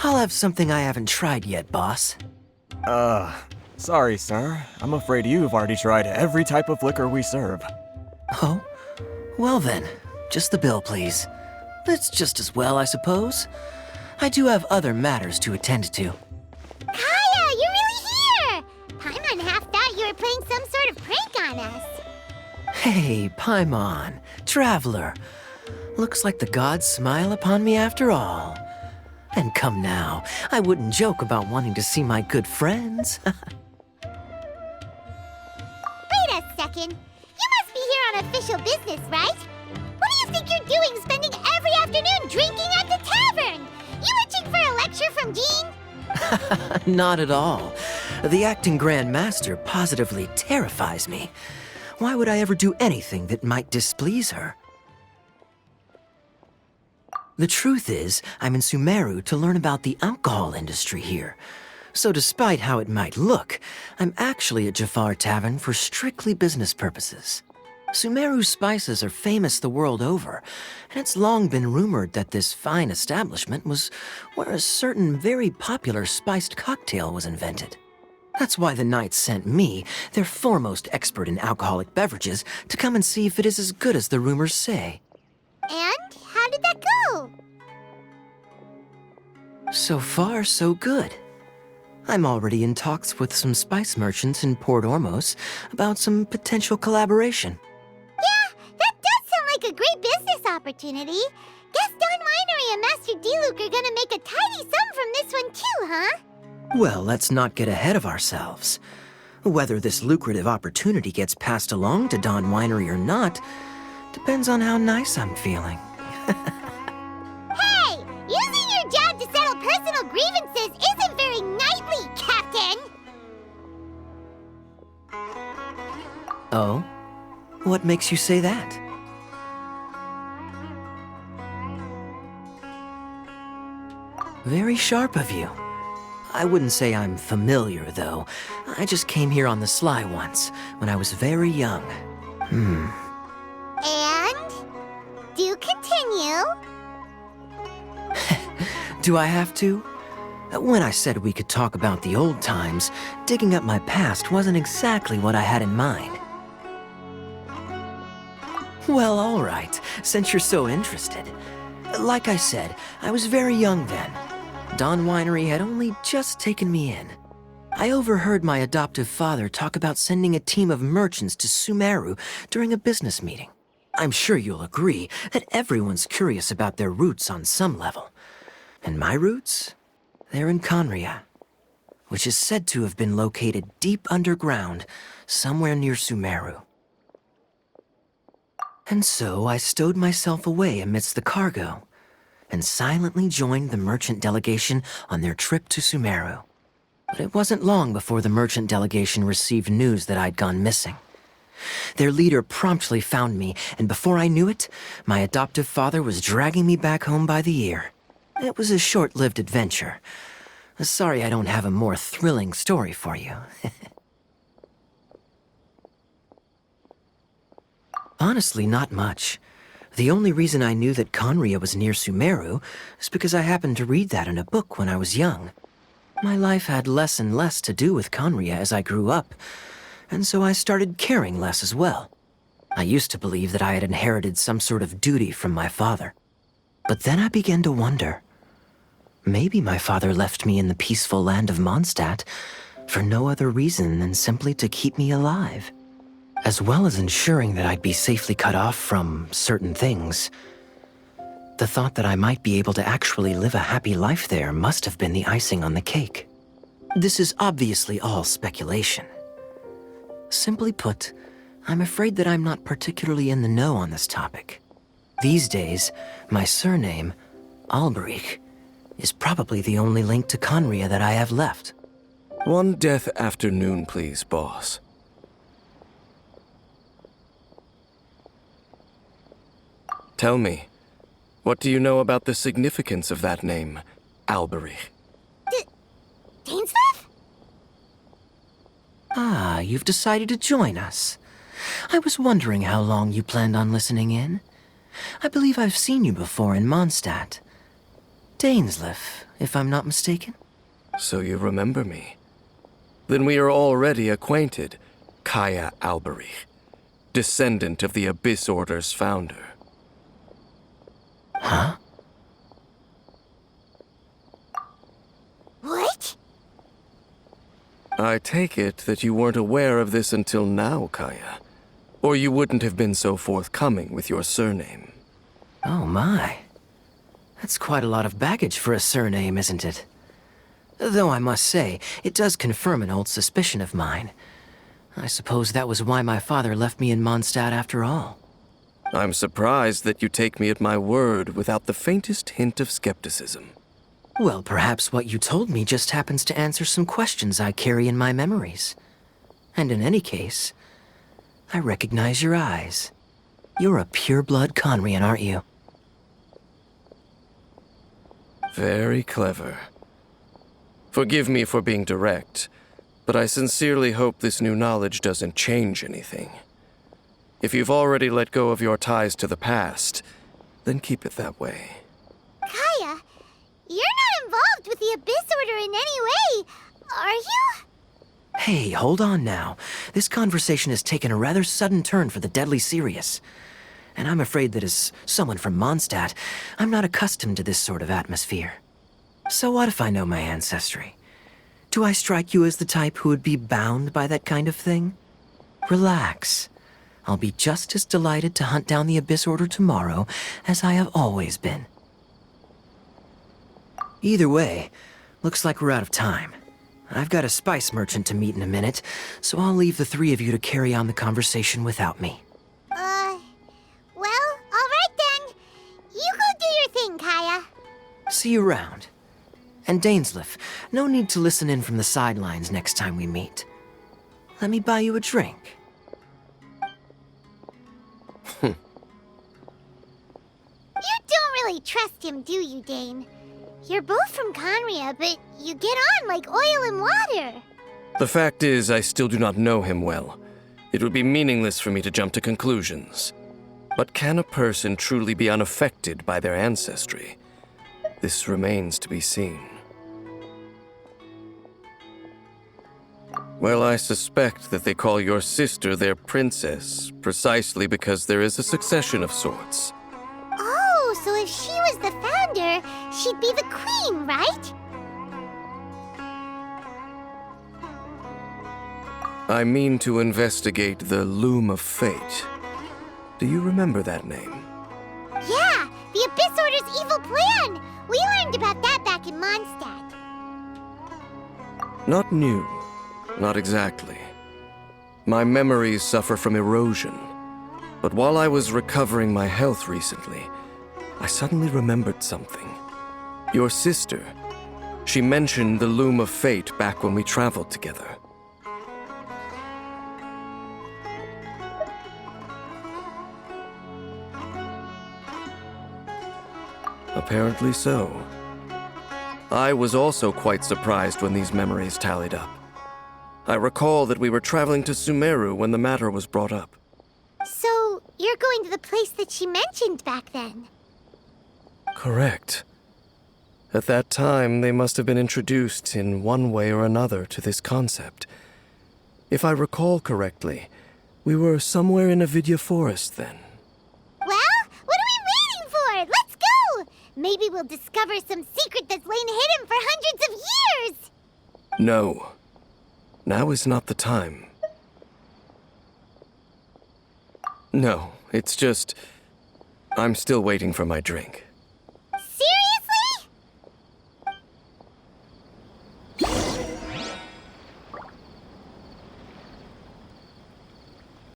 I'll have something I haven't tried yet, boss. Sorry, sir. I'm afraid you've already tried every type of liquor we serve. Oh? Well then, just the bill, please. It's just as well, I suppose. I do have other matters to attend to. Kaeya, you're really here! Paimon half thought you were playing some sort of prank on us. Hey, Paimon, traveler. Looks like the gods smile upon me after all. And come now, I wouldn't joke about wanting to see my good friends. Wait a second. You must be here on official business, right? What do you think you're doing spending every afternoon drinking at the tavern? You itching for a lecture from Jean? Not at all. The acting Grand Master positively terrifies me. Why would I ever do anything that might displease her? The truth is, I'm in Sumeru to learn about the alcohol industry here. So despite how it might look, I'm actually at Jafar Tavern for strictly business purposes. Sumeru's spices are famous the world over, and it's long been rumored that this fine establishment was where a certain very popular spiced cocktail was invented. That's why the Knights sent me, their foremost expert in alcoholic beverages, to come and see if it is as good as the rumors say. And how did that go? So far, so good. I'm already in talks with some spice merchants in Port Ormos about some potential collaboration. Yeah, that does sound like a great business opportunity. Guess Don Winery and Master D-Luke are gonna make a tidy sum from this one too, huh? Well, let's not get ahead of ourselves. Whether this lucrative opportunity gets passed along to Don Winery or not depends on how nice I'm feeling. Hey! Using your job to settle personal grievances isn't very knightly, Captain! Oh? What makes you say that? Very sharp of you. I wouldn't say I'm familiar, though. I just came here on the sly once, when I was very young. And? Do continue. Do I have to? When I said we could talk about the old times, digging up my past wasn't exactly what I had in mind. Well, all right, since you're so interested. Like I said, I was very young then. Don Winery had only just taken me in. I overheard my adoptive father talk about sending a team of merchants to Sumeru during a business meeting. I'm sure you'll agree that everyone's curious about their roots on some level. And my roots? They're in Conria, which is said to have been located deep underground, somewhere near Sumeru. And so I stowed myself away amidst the cargo, and silently joined the merchant delegation on their trip to Sumeru. But it wasn't long before the merchant delegation received news that I'd gone missing. Their leader promptly found me, and before I knew it, my adoptive father was dragging me back home by the ear. It was a short-lived adventure. Sorry I don't have a more thrilling story for you. Honestly, not much. The only reason I knew that Conria was near Sumeru is because I happened to read that in a book when I was young. My life had less and less to do with Conria as I grew up, and so I started caring less as well. I used to believe that I had inherited some sort of duty from my father. But then I began to wonder. Maybe my father left me in the peaceful land of Mondstadt for no other reason than simply to keep me alive. As well as ensuring that I'd be safely cut off from certain things. The thought that I might be able to actually live a happy life there must have been the icing on the cake. This is obviously all speculation. Simply put, I'm afraid that I'm not particularly in the know on this topic. These days, my surname, Alberich, is probably the only link to Conria that I have left. One death afternoon, please, boss. Tell me, what do you know about the significance of that name, alberich? Dainsmith? Ah, you've decided to join us. I was wondering how long you planned on listening in. I believe I've seen you before in Mondstadt. Dainsleif, if I'm not mistaken. So you remember me. Then we are already acquainted, Kaeya Alberich, descendant of the Abyss Order's founder. Huh? What? I take it that you weren't aware of this until now, Kaeya. Or you wouldn't have been so forthcoming with your surname. Oh my. That's quite a lot of baggage for a surname, isn't it? Though I must say, it does confirm an old suspicion of mine. I suppose that was why my father left me in Mondstadt after all. I'm surprised that you take me at my word without the faintest hint of skepticism. Well, perhaps what you told me just happens to answer some questions I carry in my memories. And in any case, I recognize your eyes. You're a pure-blood Conrian, aren't you? Very clever. Forgive me for being direct, but I sincerely hope this new knowledge doesn't change anything. If you've already let go of your ties to the past, then keep it that way. Kaeya, you're not involved with the Abyss Order in any way, are you? Hey, hold on now. This conversation has taken a rather sudden turn for the deadly serious. And I'm afraid that as someone from Mondstadt, I'm not accustomed to this sort of atmosphere. So what if I know my ancestry? Do I strike you as the type who would be bound by that kind of thing? Relax. I'll be just as delighted to hunt down the Abyss Order tomorrow as I have always been. Either way, looks like we're out of time. I've got a spice merchant to meet in a minute, so I'll leave the three of you to carry on the conversation without me. Well, alright then. You go do your thing, Kaeya. See you around. And Dainsleif, no need to listen in from the sidelines next time we meet. Let me buy you a drink. You don't really trust him, do you, Dane? You're both from Conria, but you get on like oil and water. The fact is, I still do not know him well. It would be meaningless for me to jump to conclusions. But can a person truly be unaffected by their ancestry? This remains to be seen. Well, I suspect that they call your sister their princess, precisely because there is a succession of sorts. Oh, so if she was the founder, she'd be the queen, right? I mean to investigate the Loom of Fate. Do you remember that name? Yeah, the Abyss Order's evil plan. We learned about that back in Mondstadt. Not new. Not exactly. My memories suffer from erosion. But while I was recovering my health recently, I suddenly remembered something. Your sister. She mentioned the Loom of Fate back when we traveled together. Apparently so. I was also quite surprised when these memories tallied up. I recall that we were traveling to Sumeru when the matter was brought up. So, you're going to the place that she mentioned back then? Correct. At that time, they must have been introduced in one way or another to this concept. If I recall correctly, we were somewhere in a Vidya forest then. Well, what are we waiting for? Let's go! Maybe we'll discover some secret that's lain hidden for hundreds of years! No. Now is not the time. No, it's just... I'm still waiting for my drink.